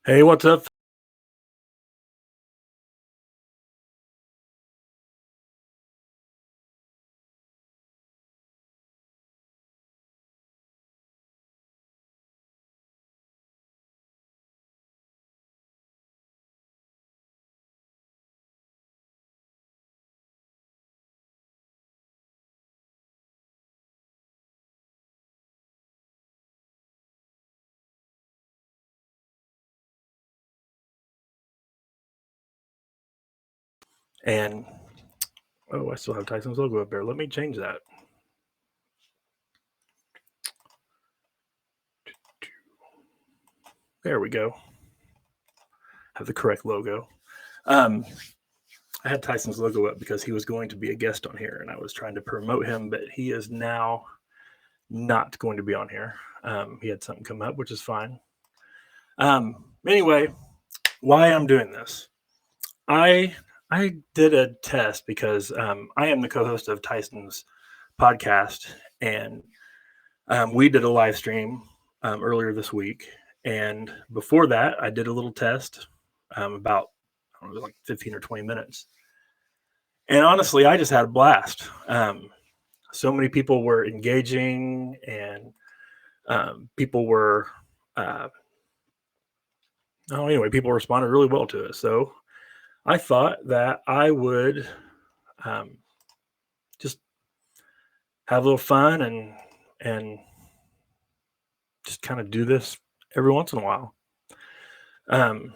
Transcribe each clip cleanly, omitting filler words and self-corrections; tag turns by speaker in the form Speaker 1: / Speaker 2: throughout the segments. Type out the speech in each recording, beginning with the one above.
Speaker 1: Hey, what's up? And oh, I still have Tyson's logo up there. Let me change that. There we go. Have the correct logo. I had Tyson's logo up because he was going to be a guest on here, and I was trying to promote him, but he is now not going to be on here. He had something come up, which is fine. Anyway, why I'm doing this? I did a test because I am the co-host of Tyson's podcast, and we did a live stream earlier this week, and before that, I did a little test about I don't know, like 15 or 20 minutes. And honestly, I just had a blast. So many people were engaging, and people were, oh, anyway, people responded really well to it. So I thought that I would um, just have a little fun and just kind of do this every once in a while. I'd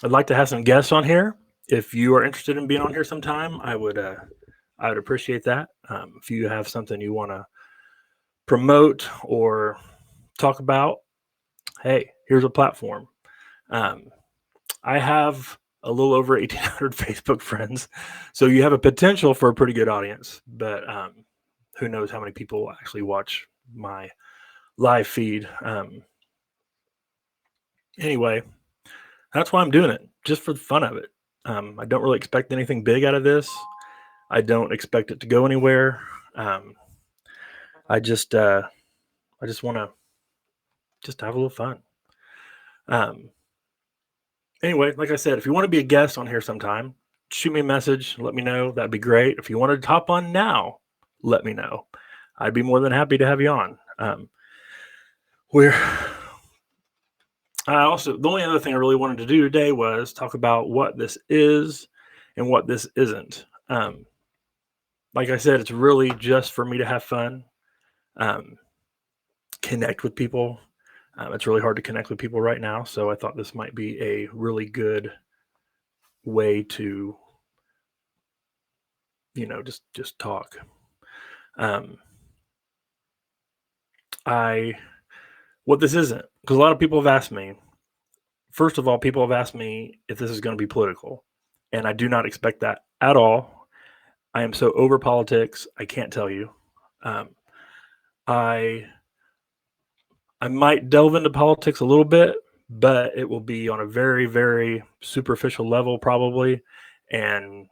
Speaker 1: like to have some guests on here. If you are interested in being on here sometime, I would appreciate that. If you have something you want to promote or talk about, hey, here's a platform. I have a little over 1,800 Facebook friends, so you have a potential for a pretty good audience. But who knows how many people actually watch my live feed? Anyway, that's why I'm doing it, just for the fun of it. I don't really expect anything big out of this. I don't expect it to go anywhere. I just want to just have a little fun. Um, anyway, like I said, if you want to be a guest on here sometime, shoot me a message. Let me know. That'd be great. If you want to hop on now, let me know. I'd be more than happy to have you on. We're the only other thing I really wanted to do today was talk about what this is and what this isn't. Like I said, it's really just for me to have fun, connect with people. It's really hard to connect with people right now, so I thought this might be a really good way to, just talk. Um, I what this isn't, because a lot of people have asked me. First of all, people have asked me if this is going to be political, and I do not expect that at all. I am so over politics, I can't tell you. Um, I I might delve into politics a little bit, but it will be on a very, very superficial level, probably, and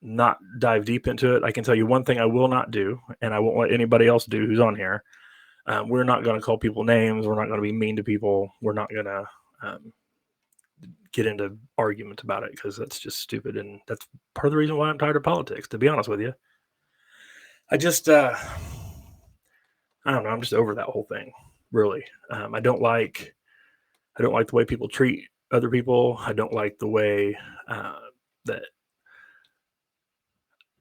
Speaker 1: not dive deep into it. I can tell you one thing I will not do, and I won't let anybody else do who's on here. We're not going to call people names. We're not going to be mean to people. We're not going to get into arguments about it because that's just stupid. And that's part of the reason why I'm tired of politics, to be honest with you. I just, I don't know. I'm just over that whole thing, really. I don't like the way people treat other people. I don't like the way that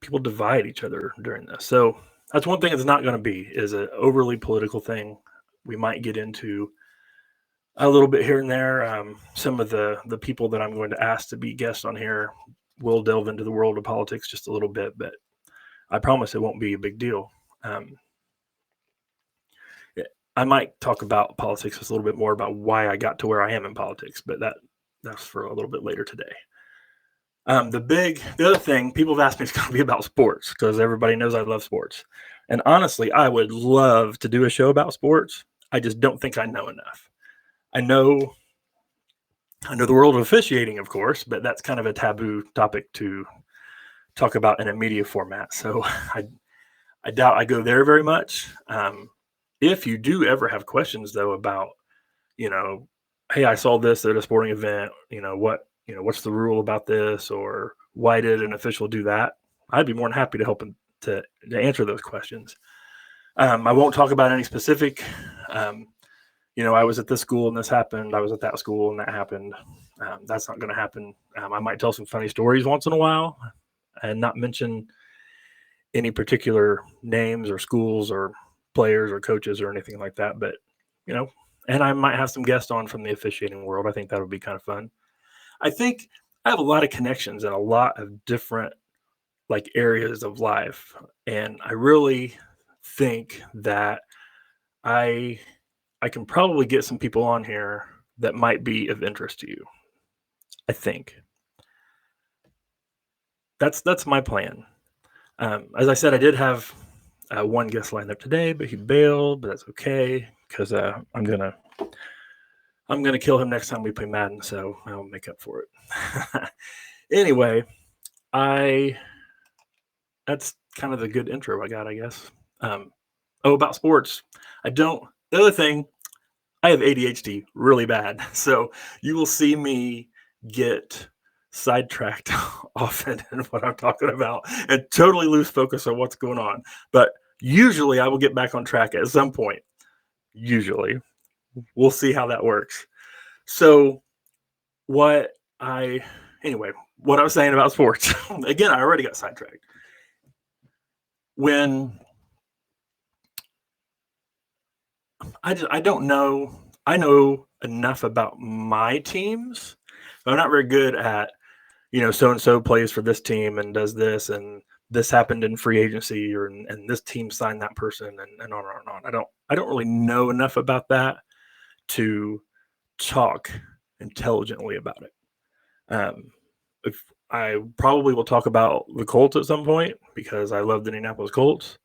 Speaker 1: people divide each other during this. So that's one thing it's not going to be is an overly political thing. We might get into a little bit here and there. Some of the people that I'm going to ask to be guests on here will delve into the world of politics just a little bit, but I promise it won't be a big deal. I might talk about politics just a little bit more about why I got to where I am in politics, but that's for a little bit later today. The other thing people have asked me is going to be about sports because everybody knows I love sports. And honestly, I would love to do a show about sports. I just don't think I know enough. I know the world of officiating, of course, but that's kind of a taboo topic to talk about in a media format. So I doubt I go there very much. If you do ever have questions, though, about, you know, hey, I saw this at a sporting event. What's the rule about this, or why did an official do that? I'd be more than happy to help him to answer those questions. I won't talk about any specific. I was at this school and this happened. I was at that school and that happened. That's not going to happen. I might tell some funny stories once in a while and not mention any particular names or schools or players or coaches or anything like that. But, and I might have some guests on from the officiating world. I think that would be kind of fun. I think I have a lot of connections in a lot of different areas of life. And I really think that I can probably get some people on here that might be of interest to you. I think that's my plan. As I said, I did have one guest lined up today, but he bailed. But that's okay because I'm gonna kill him next time we play Madden, so I'll make up for it. Anyway, that's kind of the good intro I got, I guess. About sports. The other thing, I have ADHD really bad. So you will see me get sidetracked often in what I'm talking about and totally lose focus on what's going on. But usually I will get back on track at some point. Usually. We'll see how that works. So what I was saying about sports, again, I already got sidetracked. When I don't know, I know enough about my teams, but I'm not very good at, so-and-so plays for this team and does this, and this happened in free agency, and this team signed that person, and on and on. I don't really know enough about that to talk intelligently about it. If I probably will talk about the Colts at some point because I love the Indianapolis Colts.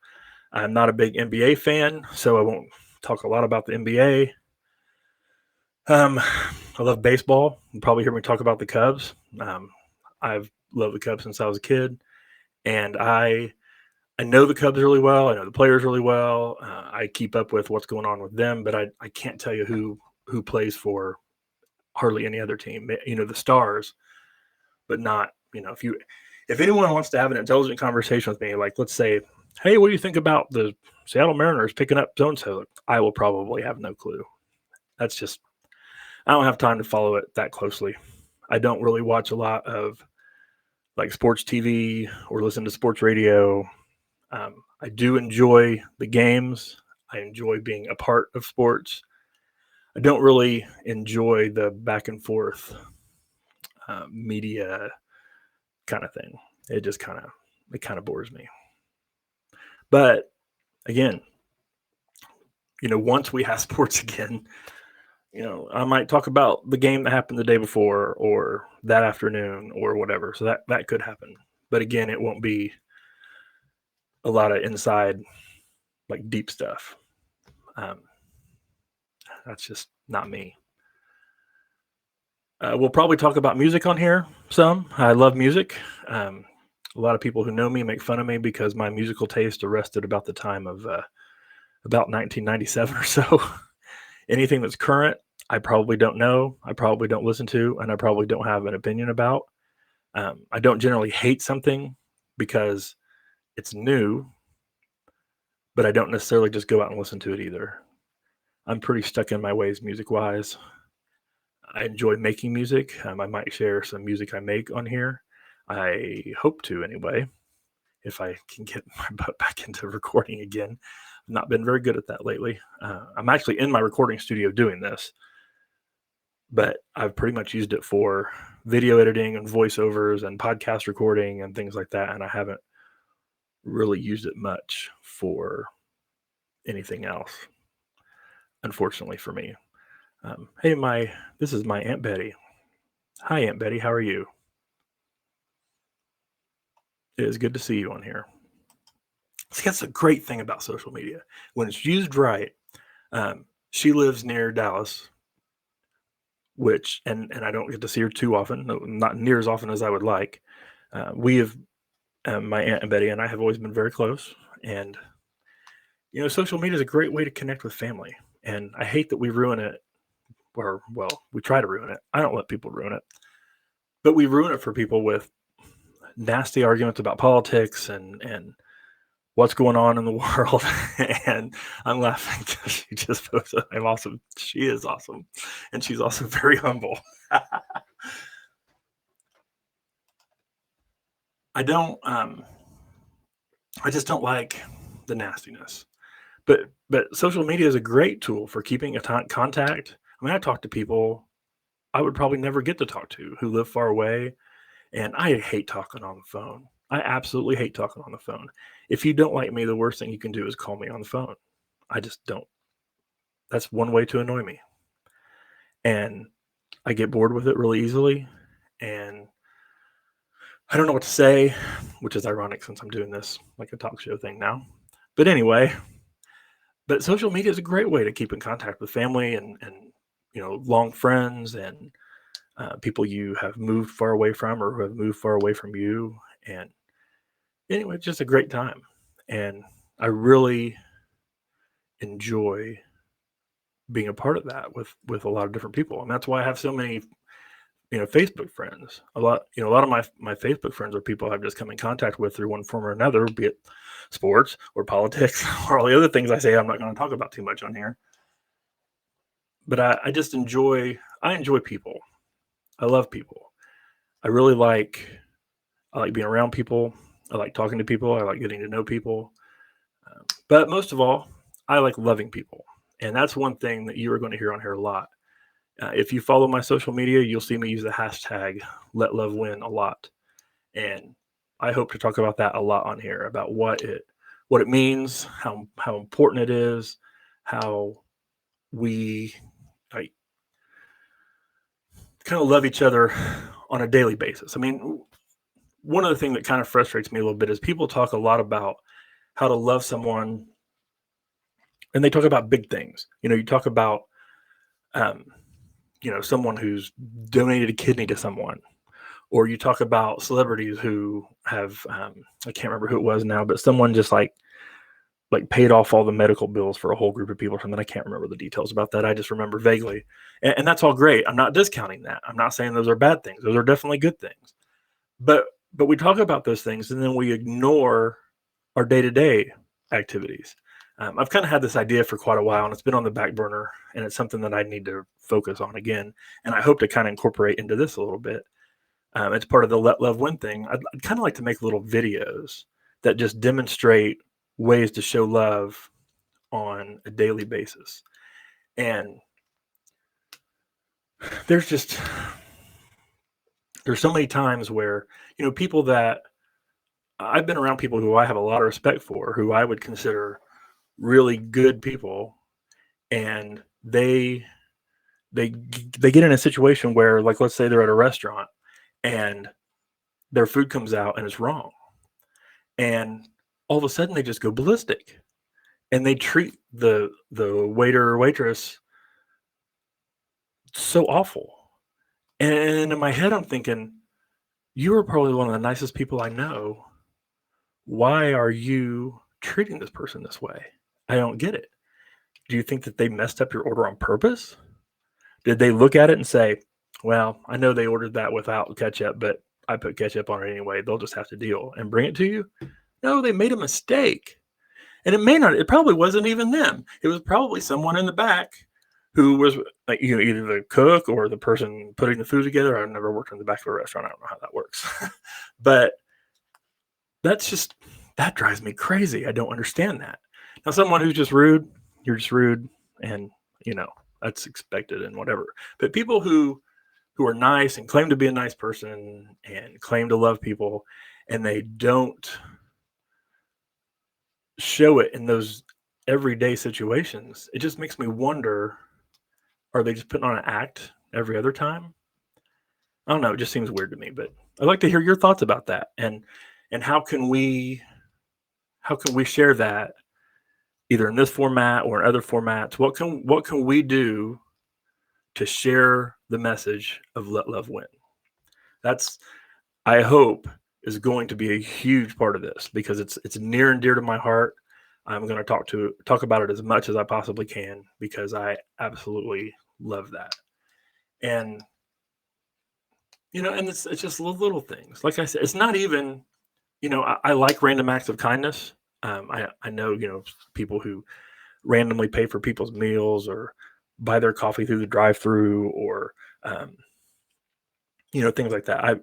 Speaker 1: I'm not a big NBA fan, so I won't talk a lot about the NBA. I love baseball. You'll probably hear me talk about the Cubs. I've loved the Cubs since I was a kid, and I know the Cubs really well. I know the players really well. I keep up with what's going on with them, but I can't tell you who plays for hardly any other team. The stars, but not, if anyone wants to have an intelligent conversation with me, let's say, hey, what do you think about the Seattle Mariners picking up so-and-so? I will probably have no clue. That's just, I don't have time to follow it that closely. I don't really watch a lot of sports TV or listen to sports radio. I do enjoy the games. I enjoy being a part of sports. I don't really enjoy the back and forth media kind of thing. It just kind of bores me. But again, once we have sports again, I might talk about the game that happened the day before or that afternoon or whatever. So that could happen. But again, it won't be a lot of inside, deep stuff. That's just not me. We'll probably talk about music on here some. I love music. A lot of people who know me make fun of me because my musical taste arrested about the time of about 1997 or so. Anything that's current, I probably don't know. I probably don't listen to, and I probably don't have an opinion about. I don't generally hate something because it's new, but I don't necessarily just go out and listen to it either. I'm pretty stuck in my ways music-wise. I enjoy making music. I might share some music I make on here. I hope to anyway, if I can get my butt back into recording again. I've not been very good at that lately. I'm actually in my recording studio doing this, but I've pretty much used it for video editing and voiceovers and podcast recording and things like that, and I haven't really used it much for anything else, unfortunately for me. Hey, this is my Aunt Betty. Hi, Aunt Betty. How are you? It is good to see you on here. See, that's a great thing about social media. When it's used right, she lives near Dallas, which, and I don't get to see her too often, not near as often as I would like. We have, my Aunt Betty and I have always been very close. And, social media is a great way to connect with family. And I hate that we ruin it or, well, we try to ruin it. I don't let people ruin it. But we ruin it for people with nasty arguments about politics and what's going on in the world. And I'm laughing because she just posted, I'm awesome. She is awesome. And she's also very humble. I just don't like the nastiness. But social media is a great tool for keeping contact. I mean, I talk to people I would probably never get to talk to who live far away, and I hate talking on the phone. I absolutely hate talking on the phone. If you don't like me, the worst thing you can do is call me on the phone. I just don't. That's one way to annoy me. And I get bored with it really easily, and I don't know what to say, which is ironic since I'm doing this like a talk show thing now. But anyway, but social media is a great way to keep in contact with family and long friends and people you have moved far away from or who have moved far away from you. And anyway, it's just a great time. And I really enjoy being a part of that with a lot of different people. And that's why I have so many, Facebook friends. A lot of my Facebook friends are people I've just come in contact with through one form or another, be it sports or politics or all the other things I say I'm not going to talk about too much on here. But I just enjoy people. I love people. I like being around people. I like talking to people. I like getting to know people. But most of all, I like loving people. And that's one thing that you are going to hear on here a lot. If you follow my social media, you'll see me use the hashtag #LetLoveWin a lot. And I hope to talk about that a lot on here, about what it means, how important it is, how we kind of love each other on a daily basis. I mean, one of the things that kind of frustrates me a little bit is people talk a lot about how to love someone, and they talk about big things. You talk about, someone who's donated a kidney to someone, or you talk about celebrities who have, I can't remember who it was now, but someone just like paid off all the medical bills for a whole group of people or something. I can't remember the details about that. I just remember vaguely. And that's all great. I'm not discounting that. I'm not saying those are bad things. Those are definitely good things. But we talk about those things and then we ignore our day-to-day activities. I've kind of had this idea for quite a while, and it's been on the back burner, and it's something that I need to focus on again. And I hope to kind of incorporate into this a little bit. It's part of the Let Love Win thing. I'd kind of like to make little videos that just demonstrate ways to show love on a daily basis. And there's so many times where, people that I've been around, people who I have a lot of respect for, who I would consider really good people, and they get in a situation where, like, let's say they're at a restaurant and their food comes out and it's wrong, and all of a sudden they just go ballistic and they treat the waiter or waitress so awful. And in my head, I'm thinking, you are probably one of the nicest people I know. Why are you treating this person this way? I don't get it. Do you think that they messed up your order on purpose? Did they look at it and say, well, I know they ordered that without ketchup, but I put ketchup on it anyway. They'll just have to deal and bring it to you? No, they made a mistake. And it probably wasn't even them. It was probably someone in the back who was like, either the cook or the person putting the food together. I've never worked in the back of a restaurant. I don't know how that works. But that drives me crazy. I don't understand that. Now, someone who's just rude, you're just rude, and that's expected and whatever. But people who are nice and claim to be a nice person and claim to love people, and they don't show it in those everyday situations, it just makes me wonder, are they just putting on an act every other time? I don't know. It just seems weird to me, but I'd like to hear your thoughts about that. And how can we share that either in this format or in other formats? What can we do to share the message of Let Love Win? That's, I hope, is going to be a huge part of this, because it's near and dear to my heart. I'm going to talk about it as much as I possibly can, because I absolutely love that. And, and it's just little things. Like I said, it's not even, I like random acts of kindness. I know, people who randomly pay for people's meals or buy their coffee through the drive-through or, things like that.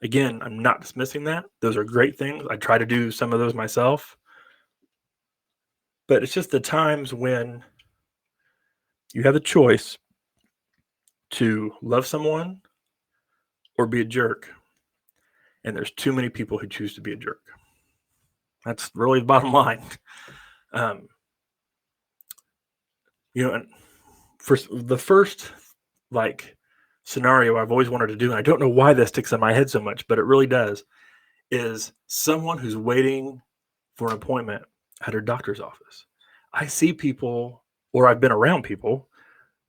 Speaker 1: Again, I'm not dismissing that. Those are great things. I try to do some of those myself. But it's just the times when you have the choice to love someone or be a jerk. And there's too many people who choose to be a jerk. That's really the bottom line. And for the first scenario I've always wanted to do, and I don't know why this sticks in my head so much, but it really does, is someone who's waiting for an appointment at her doctor's office. I see people, or I've been around people,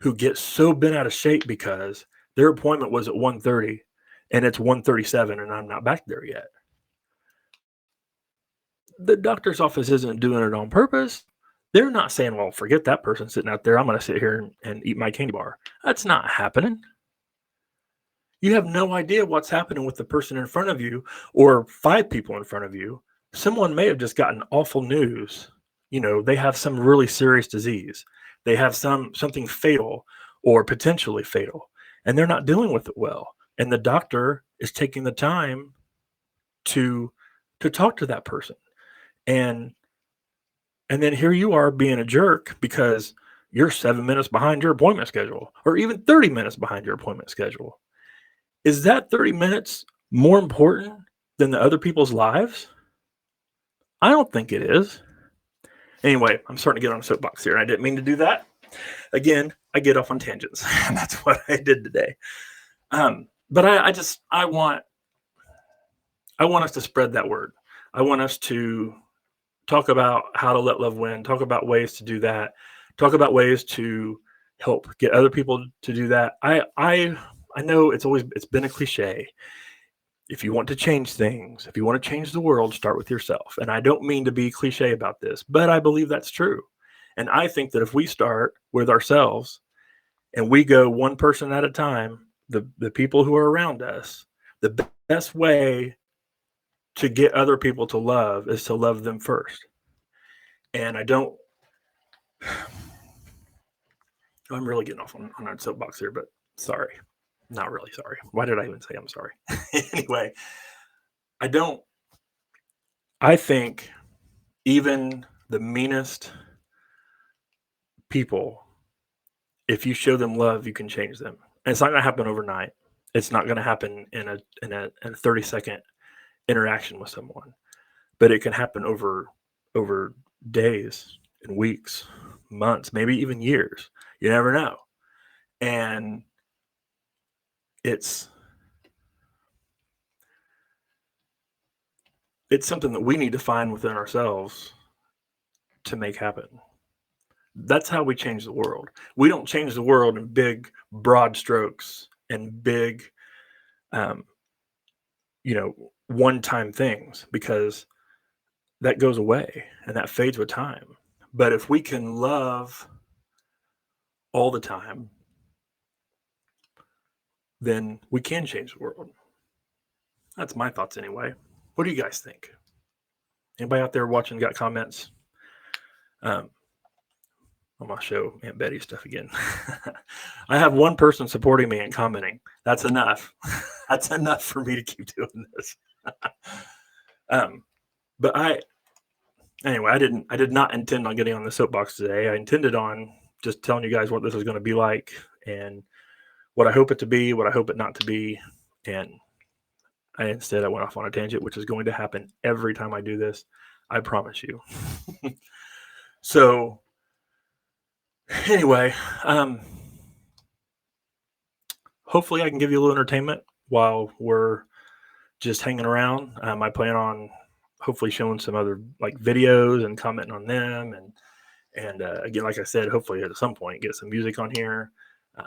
Speaker 1: who get so bent out of shape because their appointment was at 1:30 and it's 1:37 and I'm not back there yet. The doctor's office isn't doing it on purpose. They're not saying, well, forget that person sitting out there. I'm going to sit here and eat my candy bar. That's not happening. You have no idea what's happening with the person in front of you or 5 people in front of you. Someone may have just gotten awful news. They have some really serious disease. They have something fatal or potentially fatal, and they're not dealing with it well. And the doctor is taking the time to talk to that person. And then here you are being a jerk because you're 7 minutes behind your appointment schedule, or even 30 minutes behind your appointment schedule. Is that 30 minutes more important than the other people's lives? I don't think it is. Anyway, I'm starting to get on a soapbox here, and I didn't mean to do that. Again, I get off on tangents, and that's what I did today. But I want us to spread that word. I want us to talk about how to let love win, talk about ways to do that, talk about ways to help get other people to do that. I know it's been a cliche. If you want to change things, if you want to change the world, start with yourself. And I don't mean to be cliche about this, but I believe that's true. And I think that if we start with ourselves and we go one person at a time, the people who are around us, the best way to get other people to love is to love them first. And I'm really getting off on our soapbox here, but sorry. Not really sorry. Why did I even say I'm sorry? Anyway, I think even the meanest people, if you show them love, you can change them. And it's not going to happen overnight. It's not going to happen in a 30-second interaction with someone, but it can happen over days and weeks, months, maybe even years. You never know. And it's something that we need to find within ourselves to make happen. That's how we change the world. We don't change the world in big, broad strokes and big, one-time things, because that goes away and that fades with time. But if we can love all the time, then we can change the world. That's my thoughts anyway. What do you guys think? Anybody out there watching got comments? I'm going to show Aunt Betty stuff again. I have one person supporting me and commenting. That's enough. That's enough for me to keep doing this. But I did not intend on getting on the soapbox today. I intended on just telling you guys what this is going to be like and what I hope it to be, what I hope it not to be. And instead I went off on a tangent, which is going to happen every time I do this. I promise you. So anyway, hopefully I can give you a little entertainment while we're just hanging around. I plan on hopefully showing some other videos and commenting on them. And again, like I said, hopefully at some point get some music on here.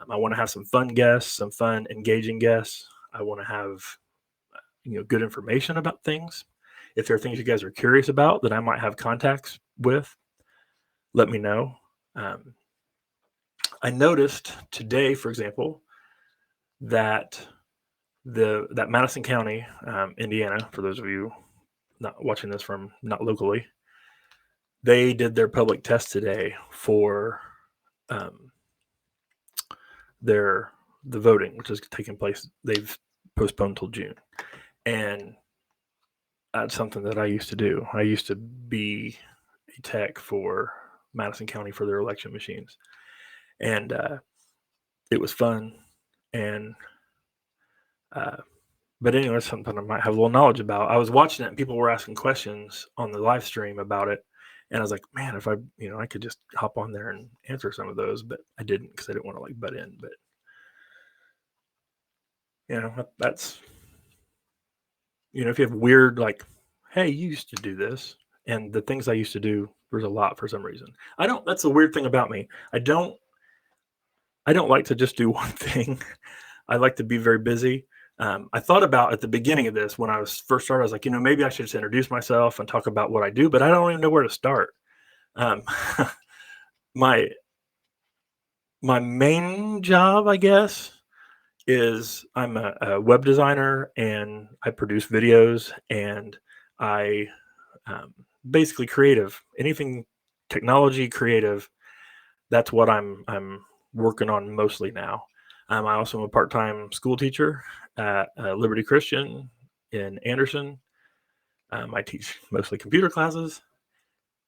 Speaker 1: I want to have some fun guests, some fun, engaging guests. I want to have, good information about things. If there are things you guys are curious about that I might have contacts with, let me know. I noticed today, for example, that that Madison County, Indiana, for those of you not watching this from not locally, they did their public test today for the voting, which is taking place. They've postponed till June, and that's something that I used to do. I used to be a tech for Madison County for their election machines, and it was fun. And but anyway, it's something I might have a little knowledge about. I was watching it, and people were asking questions on the live stream about it, and I was like, man, if I could just hop on there and answer some of those, but I didn't because I didn't want to like butt in. But that's if you have weird like, hey, you used to do this, and the things I used to do, there's a lot for some reason. That's the weird thing about me. I don't like to just do one thing. I like to be very busy. I thought about at the beginning of this when I was first started, I was like, maybe I should just introduce myself and talk about what I do, but I don't even know where to start. My main job, I guess, is I'm a web designer, and I produce videos, and I basically creative, anything technology creative. That's what I'm working on mostly now. I also am a part-time school teacher at Liberty Christian in Anderson. I teach mostly computer classes,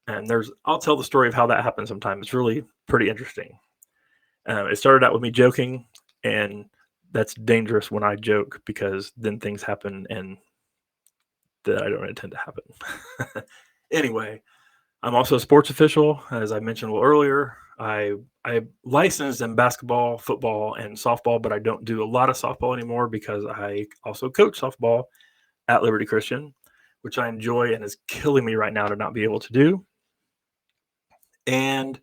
Speaker 1: and I'll tell the story of how that happened sometime. It's really pretty interesting. It started out with me joking, and that's dangerous when I joke because then things happen and that I don't intend to happen. Anyway, I'm also a sports official, as I mentioned a little earlier. I licensed in basketball, football, and softball, but I don't do a lot of softball anymore because I also coach softball at Liberty Christian, which I enjoy and is killing me right now to not be able to do. And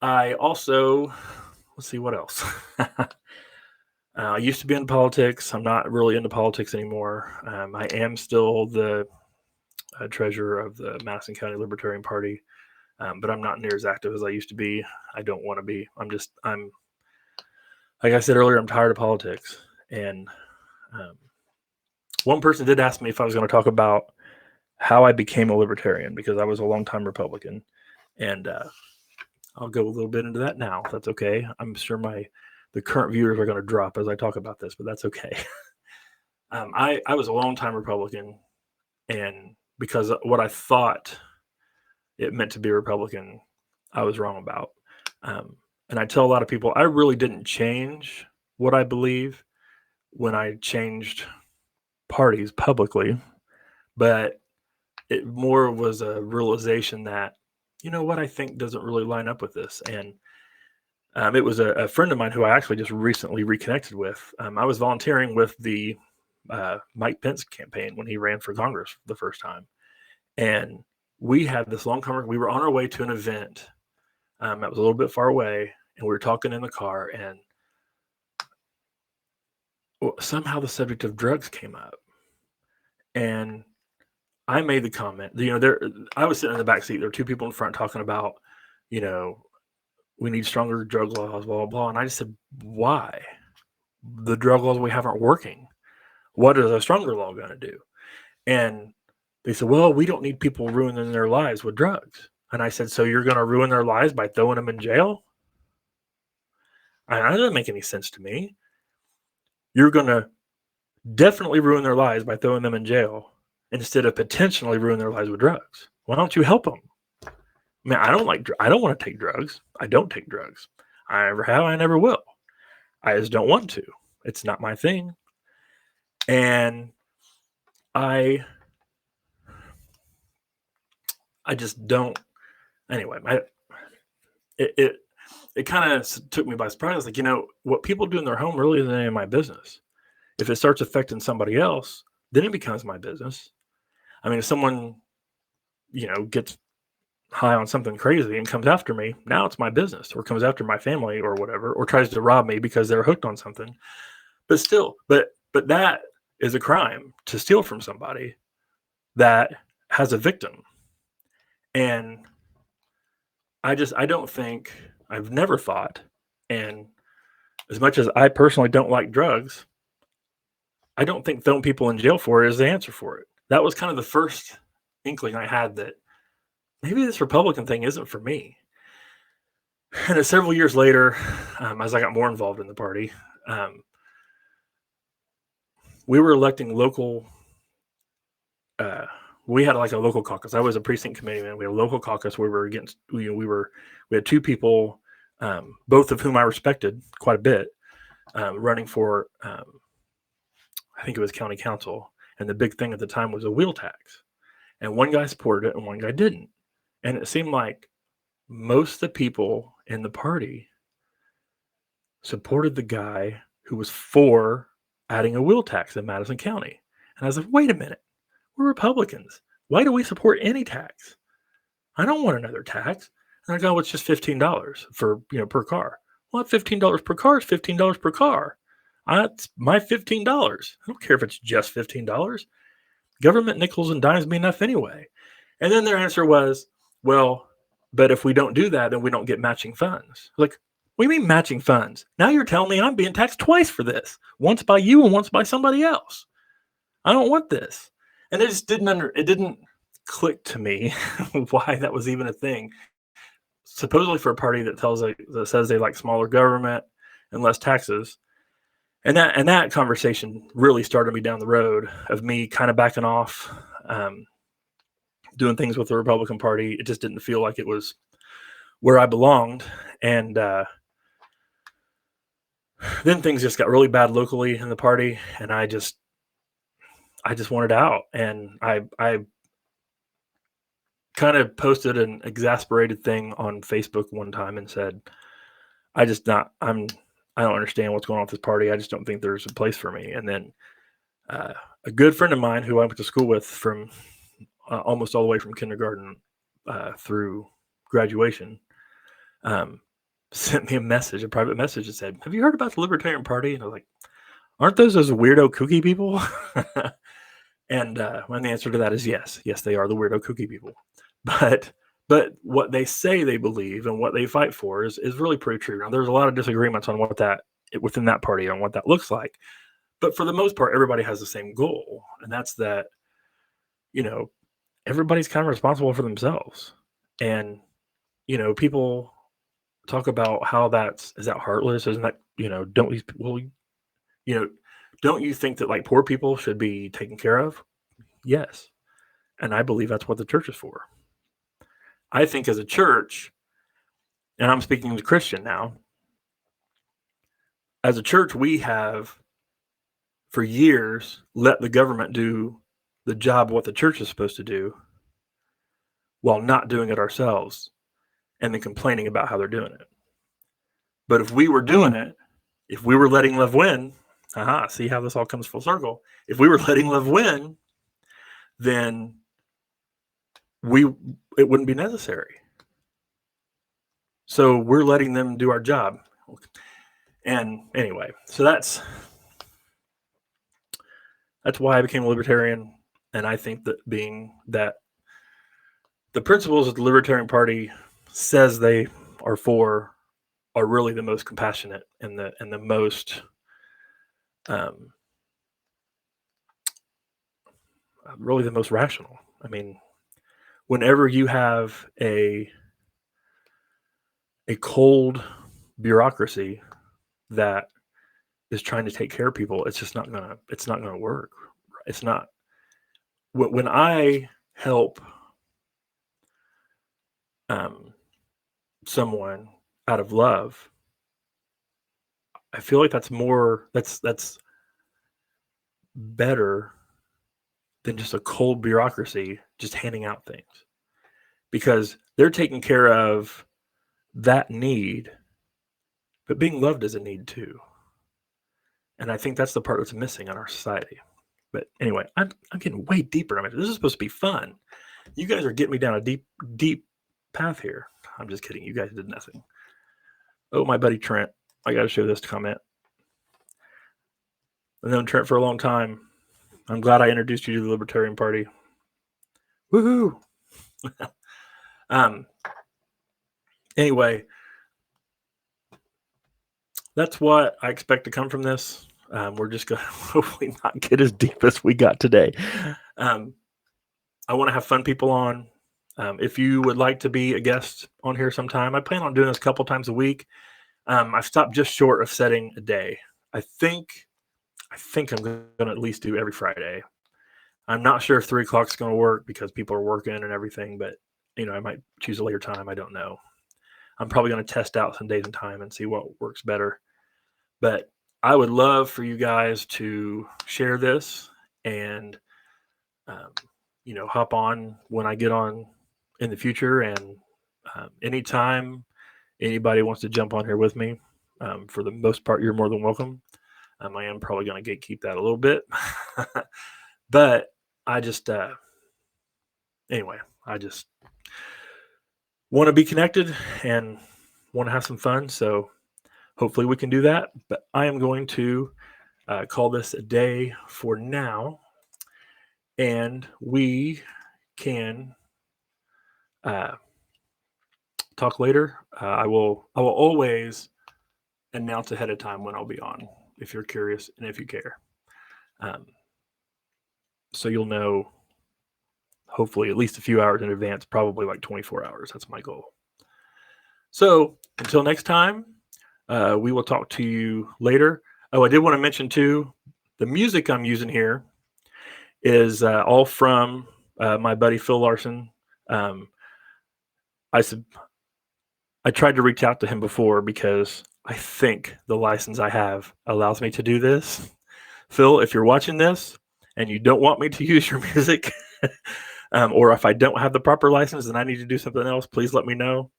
Speaker 1: I also, let's see what else. I used to be in politics. I'm not really into politics anymore. I am still the treasurer of the Madison County Libertarian Party. But I'm not near as active as I used to be. I don't want to be. I'm like I said earlier, I'm tired of politics. And one person did ask me if I was going to talk about how I became a libertarian, because I was a longtime Republican. And I'll go a little bit into that now, if that's okay. I'm sure the current viewers are going to drop as I talk about this, but that's okay. I was a longtime Republican, and because what I thought it meant to be Republican, I was wrong about. And I tell a lot of people, I really didn't change what I believe when I changed parties publicly, but it more was a realization that, what I think doesn't really line up with this. And it was a friend of mine who I actually just recently reconnected with. I was volunteering with the Mike Pence campaign when he ran for Congress for the first time. And we had this long conversation. We were on our way to an event that was a little bit far away, and we were talking in the car, and somehow the subject of drugs came up. And I made the comment, I was sitting in the back seat. There were two people in front talking about, we need stronger drug laws, blah, blah, blah. And I just said, why? The drug laws we have aren't working. What is a stronger law going to do? And they said, well, we don't need people ruining their lives with drugs. And I said, so you're going to ruin their lives by throwing them in jail? That doesn't make any sense to me. You're going to definitely ruin their lives by throwing them in jail instead of potentially ruin their lives with drugs. Why don't you help them? I mean, I don't want to take drugs. I don't take drugs. I never have. I never will. I just don't want to. It's not my thing. And I just don't. Anyway, it kind of took me by surprise. Like, what people do in their home really isn't any of my business. If it starts affecting somebody else, then it becomes my business. I mean, if someone, gets high on something crazy and comes after me, now it's my business, or comes after my family or whatever, or tries to rob me because they're hooked on something. But still, but that is a crime, to steal from somebody that has a victim. And I don't think, I've never thought, and as much as I personally don't like drugs, I don't think throwing people in jail for it is the answer for it. That was kind of the first inkling I had that maybe this Republican thing isn't for me. And several years later, as I got more involved in the party, we were electing local. We had like a local caucus. I was a precinct committee man. We had a local caucus where we were against. We had two people, both of whom I respected quite a bit, running for. I think it was county council, and the big thing at the time was a wheel tax, and one guy supported it and one guy didn't, and it seemed like most of the people in the party supported the guy who was for adding a wheel tax in Madison County. And I was like, wait a minute, we're Republicans. Why do we support any tax? I don't want another tax. And I go, well, it's just $15 for, per car. Well, $15 per car is $15 per car. That's my $15. I don't care if it's just $15. Government nickels and dimes me enough anyway. And then their answer was, well, but if we don't do that, then we don't get matching funds. Like, what do you mean matching funds? Now you're telling me I'm being taxed twice for this. Once by you and once by somebody else. I don't want this. And it just didn't click to me why that was even a thing. Supposedly for a party that says they like smaller government and less taxes. And that conversation really started me down the road of me kind of backing off, doing things with the Republican Party. It just didn't feel like it was where I belonged. And then things just got really bad locally in the party, and I just wanted out. And I kind of posted an exasperated thing on Facebook one time and said, I don't understand what's going on with this party. I just don't think there's a place for me. And then a good friend of mine who I went to school with from almost all the way from kindergarten through graduation, sent me a private message that said, have you heard about the Libertarian Party? And I was like, aren't those weirdo kooky people? And when the answer to that is yes, they are the weirdo kooky people. But what they say they believe and what they fight for is really pretty true. Now, there's a lot of disagreements on within that party on what that looks like. But for the most part, everybody has the same goal. And that's that, everybody's kind of responsible for themselves. And, people talk about how is that heartless? Isn't that, don't you think that like poor people should be taken care of? Yes. And I believe that's what the church is for. I think as a church, and I'm speaking as a Christian now, as a church, we have for years let the government do the job of what the church is supposed to do while not doing it ourselves and then complaining about how they're doing it. But if we were doing it, if we were letting love win, see how this all comes full circle. If we were letting love win, then it wouldn't be necessary. So we're letting them do our job. And anyway, so that's why I became a libertarian. And I think that that the principles that the Libertarian Party says they are for are really the most compassionate and the most really the most rational. I mean, whenever you have a cold bureaucracy that is trying to take care of people, it's just not gonna work. It's not. When I help someone out of love, I feel like that's better than just a cold bureaucracy just handing out things, because they're taking care of that need, but being loved is a need too. And I think that's the part that's missing in our society. But anyway, I'm getting way deeper. I mean, this is supposed to be fun. You guys are getting me down a deep path here. I'm just kidding. You guys did nothing. Oh, my buddy Trent. I got to show this comment. I've known Trent for a long time. I'm glad I introduced you to the Libertarian Party. Woohoo! Anyway, that's what I expect to come from this. We're just going to hopefully not get as deep as we got today. I want to have fun people on. If you would like to be a guest on here sometime, I plan on doing this a couple times a week. I've stopped just short of setting a day. I think I'm going to at least do every Friday. I'm not sure if 3 o'clock is going to work because people are working and everything, but I might choose a later time. I don't know. I'm probably going to test out some days and time and see what works better. But I would love for you guys to share this and, hop on when I get on in the future. And anytime anybody wants to jump on here with me, for the most part, you're more than welcome. I am probably going to gatekeep that a little bit. But I just, anyway, I just want to be connected and want to have some fun. So hopefully we can do that. But I am going to call this a day for now. And we can talk later. I will always announce ahead of time when I'll be on, if you're curious and if you care. So you'll know, hopefully, at least a few hours in advance, probably like 24 hours. That's my goal. So until next time, we will talk to you later. Oh, I did want to mention too, the music I'm using here is all from my buddy Phil Larson. I tried to reach out to him before because I think the license I have allows me to do this. Phil, if you're watching this and you don't want me to use your music, or if I don't have the proper license and I need to do something else, please let me know.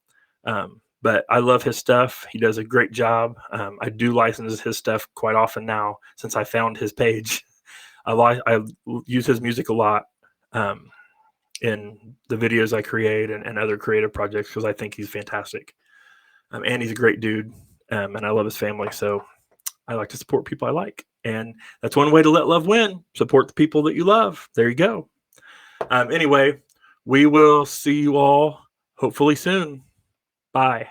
Speaker 1: But I love his stuff. He does a great job. I do license his stuff quite often now since I found his page. I use his music a lot in the videos I create and other creative projects because I think he's fantastic. And he's a great dude, and I love his family. So I like to support people I like. And that's one way to let love win. Support the people that you love. There you go. Anyway, we will see you all hopefully soon. Bye.